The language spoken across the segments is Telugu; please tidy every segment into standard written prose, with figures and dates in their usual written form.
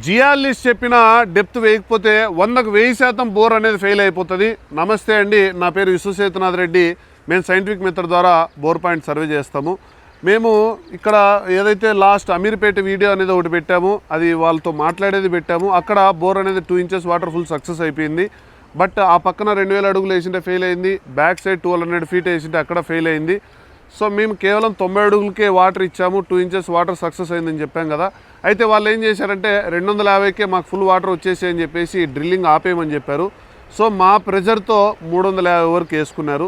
జియాలిస్ట్ చెప్పిన డెప్త్ వేయకపోతే 100కు 1000% బోర్ అనేది ఫెయిల్ అయిపోతుంది. నమస్తే అండి, నా పేరు విశ్వసేతునాథ్ రెడ్డి. మేము సైంటిఫిక్ మెథడ్ ద్వారా బోర్ పాయింట్ సర్వే చేస్తాము. మేము ఇక్కడ ఏదైతే లాస్ట్ అమీర్పేట వీడియో అనేది ఒకటి పెట్టాము, అది వాళ్ళతో మాట్లాడేది పెట్టాము. అక్కడ బోర్ అనేది 2 ఇంచెస్ వాటర్ ఫుల్ సక్సెస్ అయిపోయింది. బట్ ఆ పక్కన 2000 అడుగులు వేసింటే ఫెయిల్ అయింది. బ్యాక్ సైడ్ 1200 ఫీట్ వేసింటే అక్కడ ఫెయిల్ అయింది. సో మేము కేవలం 90 అడుగులకే వాటర్ ఇచ్చాము, 2 ఇంచెస్ వాటర్ సక్సెస్ అయిందని చెప్పాం కదా. అయితే వాళ్ళు ఏం చేశారంటే 250కే మాకు ఫుల్ వాటర్ వచ్చేసి అని చెప్పేసి డ్రిల్లింగ్ ఆపేయమని చెప్పారు. సో మా ప్రెజర్తో 350 వరకు వేసుకున్నారు.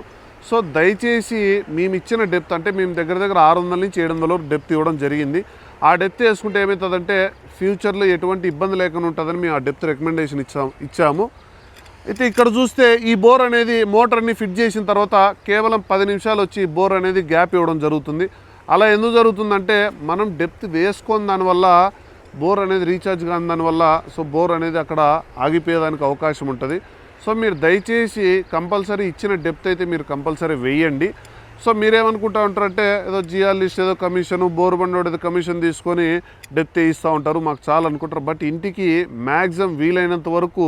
సో దయచేసి మేము ఇచ్చిన డెప్త్ అంటే మేము దగ్గర 600 నుంచి 700 వరకు డెప్త్ ఇవ్వడం జరిగింది. ఆ డెప్త్ వేసుకుంటే ఏమవుతుందంటే ఫ్యూచర్లో ఎటువంటి ఇబ్బంది లేకుండా ఉంటుందని మేము ఆ డెప్త్ రికమెండేషన్ ఇచ్చాము. అయితే ఇక్కడ చూస్తే ఈ బోర్ అనేది మోటార్ని ఫిట్ చేసిన తర్వాత కేవలం 10 నిమిషాలు వచ్చి బోర్ అనేది గ్యాప్ ఇవ్వడం జరుగుతుంది. అలా ఎందుకు జరుగుతుందంటే మనం డెప్త్ వేసుకొని దానివల్ల బోర్ అనేది రీఛార్జ్ కాని దానివల్ల సో బోర్ అనేది అక్కడ ఆగిపోయేదానికి అవకాశం ఉంటుంది. సో మీరు దయచేసి కంపల్సరీ ఇచ్చిన డెప్త్ అయితే మీరు కంపల్సరీ వేయండి. సో మీరేమనుకుంటా ఉంటారంటే ఏదో జియాలిస్ట్ ఏదో కమిషను, బోర్ బండోడు ఏదో కమిషన్ తీసుకొని డెప్త్ వేయిస్తూ ఉంటారు, మాకు చాలా అనుకుంటారు. బట్ ఇంటికి మ్యాక్సిమం వీలైనంత వరకు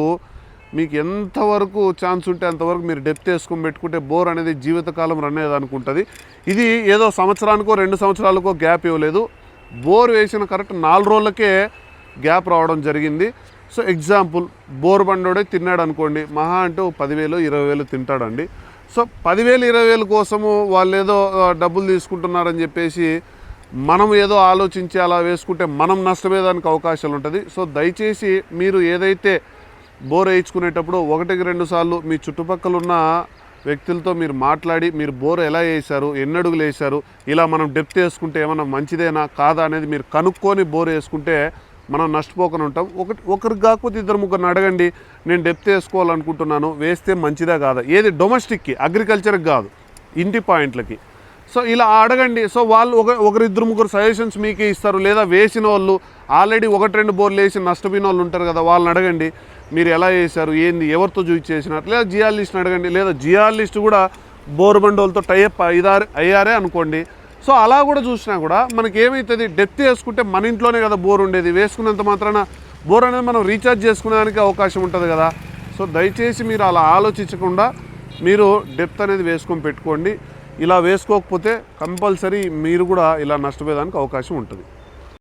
మీకు ఎంతవరకు ఛాన్స్ ఉంటే అంతవరకు మీరు డెప్త్ వేసుకొని పెట్టుకుంటే బోర్ అనేది జీవితకాలం రన్ అయ్యేదానికి ఉంటుంది. ఇది ఏదో సంవత్సరానికో 2 సంవత్సరాలకో గ్యాప్ ఇవ్వలేదు. బోర్ వేసిన కరెక్ట్ 4 రోజులకే గ్యాప్ రావడం జరిగింది. సో ఎగ్జాంపుల్ బోర్ బండోడే తిన్నాడు అనుకోండి, మహా అంటే 10,000 20,000 తింటాడండి. సో 10,000 20,000 కోసము వాళ్ళు ఏదో డబ్బులు తీసుకుంటున్నారని చెప్పేసి మనం ఏదో ఆలోచించి అలా వేసుకుంటే మనం నష్టపోయేదానికి అవకాశాలు ఉంటుంది. సో దయచేసి మీరు ఏదైతే బోర్ వేయించుకునేటప్పుడు 1-2 సార్లు మీ చుట్టుపక్కల ఉన్న వ్యక్తులతో మీరు మాట్లాడి మీరు బోర్ ఎలా వేసారు, ఎన్ని అడుగులు వేసారు, ఇలా మనం డెప్త్ వేసుకుంటే ఏమన్నా మంచిదేనా కాదా అనేది మీరు కనుక్కొని బోర్ వేసుకుంటే మనం నష్టపోకుండా ఉంటాం. ఒకరికి కాకపోతే 2-3 అడగండి, నేను డెప్త్ వేసుకోవాలనుకుంటున్నాను, వేస్తే మంచిదా కాదా, ఏది డొమెస్టిక్కి అగ్రికల్చర్కి కాదు ఇంటి పాయింట్లకి. సో ఇలా అడగండి. సో వాళ్ళు 1-2-3 సజెషన్స్ మీకే ఇస్తారు. లేదా వేసిన వాళ్ళు ఆల్రెడీ 1-2 బోర్లు వేసి నష్టపోయిన వాళ్ళు ఉంటారు కదా, వాళ్ళని అడగండి మీరు ఎలా వేశారు, ఏంది, ఎవరితో చూసి చేసినట్టు. లేదా జియాలిస్ట్ని అడగండి. లేదా జియాలిస్ట్ కూడా బోర్ బండోలతో టైఅప్ అయ్యారే అనుకోండి. సో అలా కూడా చూసినా కూడా మనకి ఏమవుతుంది, డెప్త్ వేసుకుంటే మన ఇంట్లోనే కదా బోర్ ఉండేది, వేసుకున్నంత మాత్రాన బోర్ అనేది మనం రీఛార్జ్ చేసుకునేదానికి అవకాశం ఉంటుంది కదా. సో దయచేసి మీరు అలా ఆలోచించకుండా మీరు డెప్త్ అనేది వేసుకొని పెట్టుకోండి. ఇలా వేసుకోకపోతే కంపల్సరీ మీరు కూడా ఇలా నష్టపోయేదానికి అవకాశం ఉంటుంది.